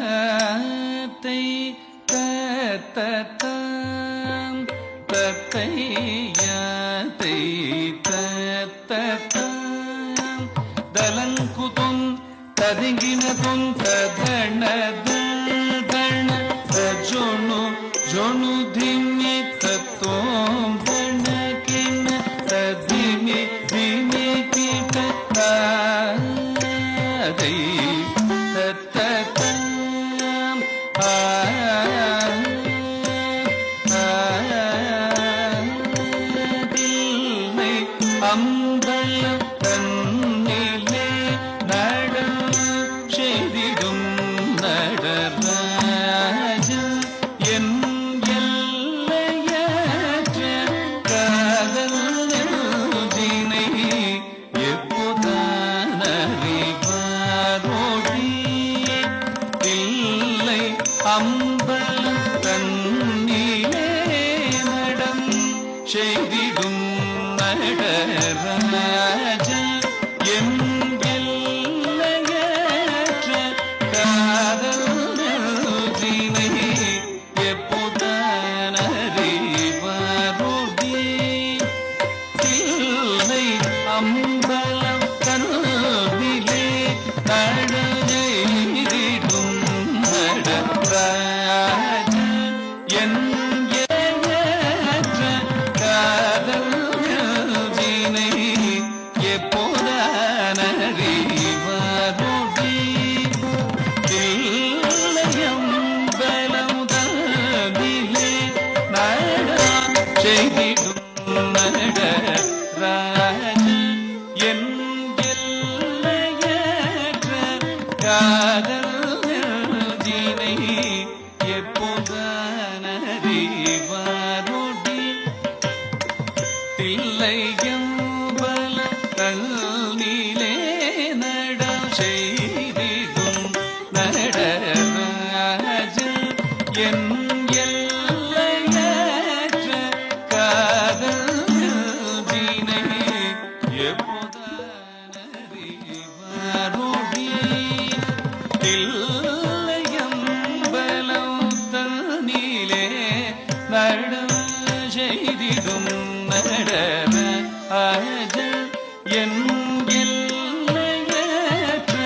தத்தை தத்தம் தத்தை யாத்தை தத்தம் தலங்குதும் ததிங்கினதும் ததண தண தஜொணு ஜொணு திமி தத்தோம் தணகின ததிமி திமி கிட்ட தாதை அம்பலம் தன்னிலே நடம் செய்திடும் நடராஜன் என் எல்லையற்ற காதல் நெஞ்சினை எப்போதான் அறிவாரோடி இல்லை அம்பலம் தன்னிலே நடம் செய்திடும் நடராஜன் என் எல்லையற்ற காதல் நெஞ்சினை எப்போதான் அறிவாரோடி இல்லை அம்பலம் தன்னிலே நடந்திடும் நடராஜன் என் செய்திடும் நடராஜன் என் எல்லையற்ற காதல் நெஞ்சினை எப்போதான் அறிவாரோடி தில்லையம்பல தன்னிலே நடம் செய்திடும் நடராஜன் என் செய்திடும் நடராஜன் என் எல்லையற்ற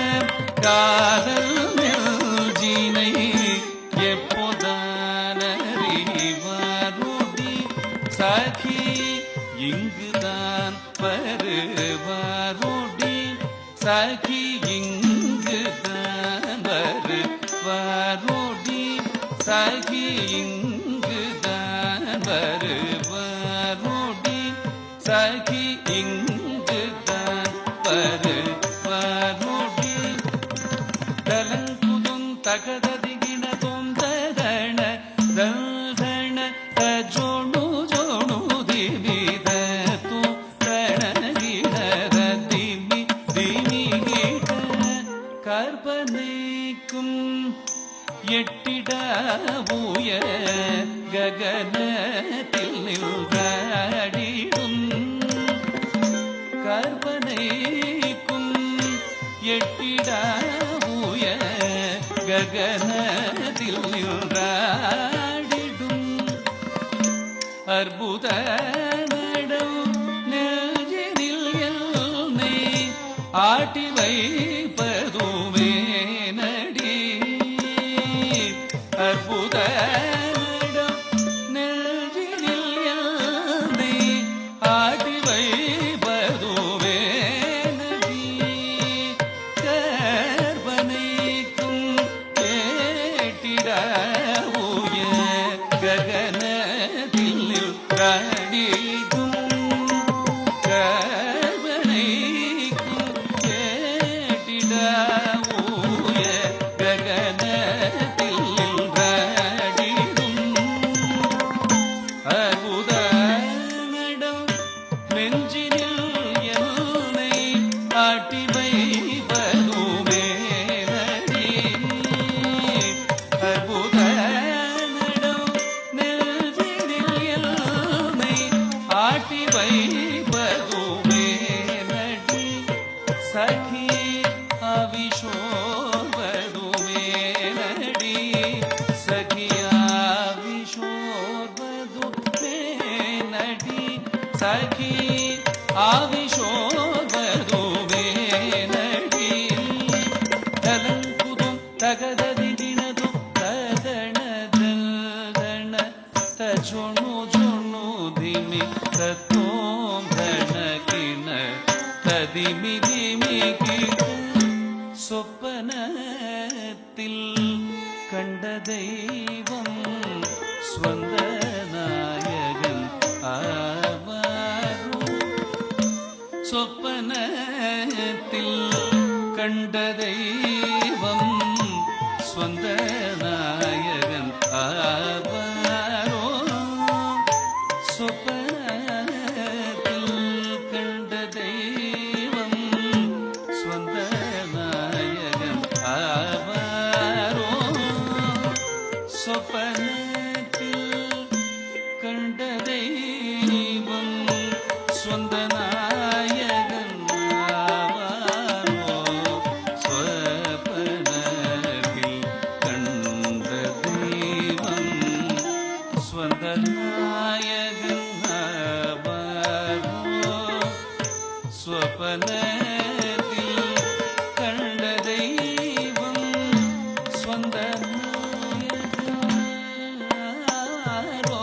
காதல் நெஞ்சினை எப்போதான் அறிவாரோடி சகி இங்குதான் வருவாரோடி சகி இங்குதான் வருவாரோடி சகி வருவாரோடி சகி இங்குதான் வருவாரோடி தலங்குதும் தகததிகினதும் ததண ததண தஜொணு ஜொணு திமிதத்து தணகிட திமி திமி கிட கற்பனைக்கும் எட்டிட பூய ககனத்தில் நின்றாடிடும் கற்பனைக்கும் எட்டிட பூய ககனத்தில் நின்றாடிடும் அற்புத நடம் நெஞ்சினில் என்னை ஆட்டி வைப்பதுமே நடி அற்புத நெஞ்சினில் என்னை ஆட்டி வைப்பதுவே நடி கற்பனைக்கும் கேட்டிட ஊய ககனத்தில் நின்றாடிடும் கற்பனைக்கும் கேட்டிட ஊய ககனத்தில் நின்றாடிடும் அற்புத நடம் நெஞ்சினில் என்னை ஆட்டி வைப்பதுமே நடி சகி ஆவிஷோர்வதுவே நடி தலங்குதும் தகததிகினதும் ததணதன தஜொணு ஜொணு திமி தத்தோம் தனகின ததிமி திமிகிடும் சொப்பனத்தில் கண்ட தெய்வம் ஸ்வந்த நாயகன் ஆவாரோ சொப்பனத்தில் கண்ட தெய்வம் ஸ்வந்த நாயகன் ஆவாரோ சொப்பனத்தில் கண்ட தெய்வம் ஸ்வந்த நாயகன் ஆவாரோ சொப்பனத்தில் கண்ட தெய்வம் ஸ்வந்த நாயகன் ஆவாரோ சொப்பனத்தில் கண்ட தெய்வம் ஸ்வந்த நாயகன் ஆவாரோ சொப்பனத்தில் கண்ட தெய்வம் ஸ்வந்த நாயகனாரோ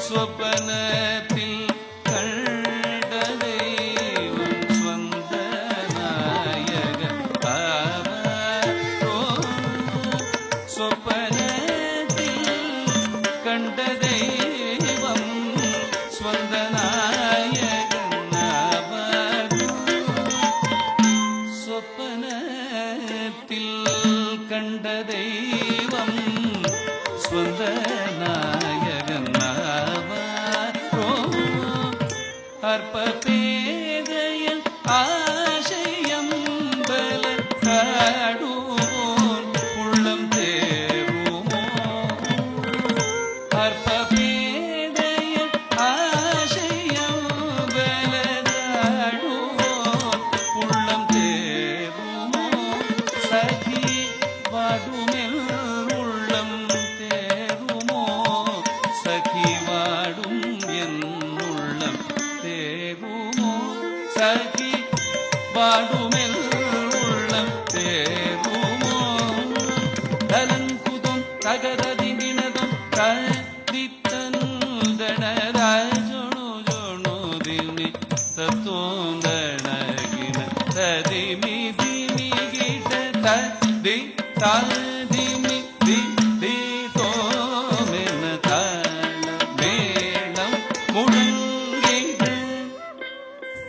சொப்பனத்தில் கண்ட தெய்வம் ஸ்வந்த நாயகன் ஆவாரோ சொப்பனத்தில் கண்ட தெய்வம் ஸ்வந்த நாயகன் ஆவாரோ சொப்பனத்தில் கண்ட தெய்வம் ஸ்வந்த நாயகன் ஆவாரோ அற்ப பேதையன் ஆசையம்பல காடுவோன் உள்ளம் தேருமோ அற்ப பேதையன் ஆசையம்பல காடுவோன் உள்ளம் தேருமோ சகி வாடுமெல் உள்ளம் தேருமோ சகி வாடும் என் உள்ளம் தேருமோ சகி வாடுமெல் உள்ளம் தேருமோ தலங்குதும் தகததிகினதும் கதித்தனுதனராஜொணு ஜொணு திமி தத்தோந்தனகின ததிமி திமி கிட ததி தாதிமி தி தி தோமென தாள மேளம் முழங்கிட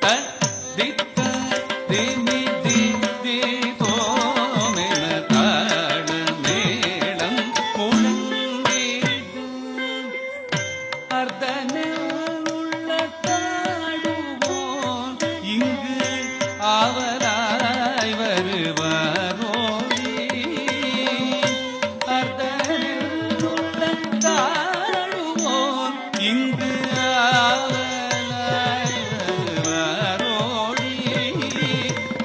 ததி தாதிமி தி தி தோமென தாள மேளம் முழங்கிட அர்த்தனுள்ள தாடுவோன் இங்கு ஆவலாய் வருவாரோடி அர்த்தனுள்ள தாடுவோன் இங்கு ஆவலாய் வருவாரோடி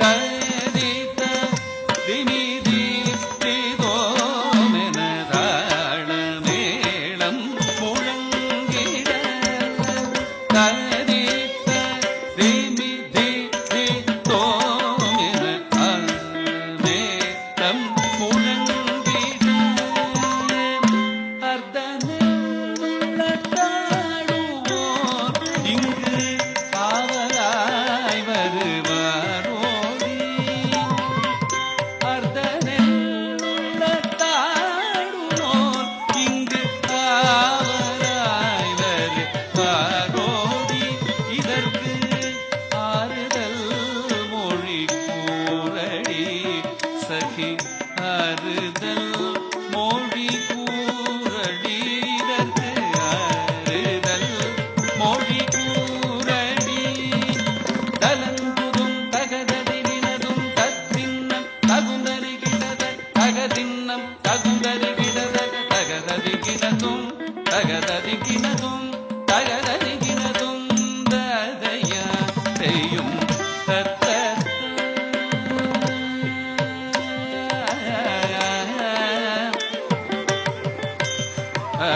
கதித்த திமிதி திதோமென தாள மேளம் முழங்கிட கதித்த திமிதி திதோமென மேளம் முழங்கிட அர்த்தனுள்ள தாடுவோர் இங்கு ஆவலாய் வருவாரோடி அர்த்தனுள்ள தாடுவோர் இங்கு ஆவலாய் வருவாரோடி இதற்கு ஆறுதல் மொழி கூறடி சகி ஆறுதல் மொழி கூறடி இதற்கு ஆறுதல் மொழி கூறடி தலங்குதும் தகததிகினதும் தத்தின்னம் தகுந்தருகிடத தகதின்னம் தகுந்தருகிடத தகததிகினதும் தகததிகினதும் தகததிகினதும் ததையா செய்யும் தத்த ஆ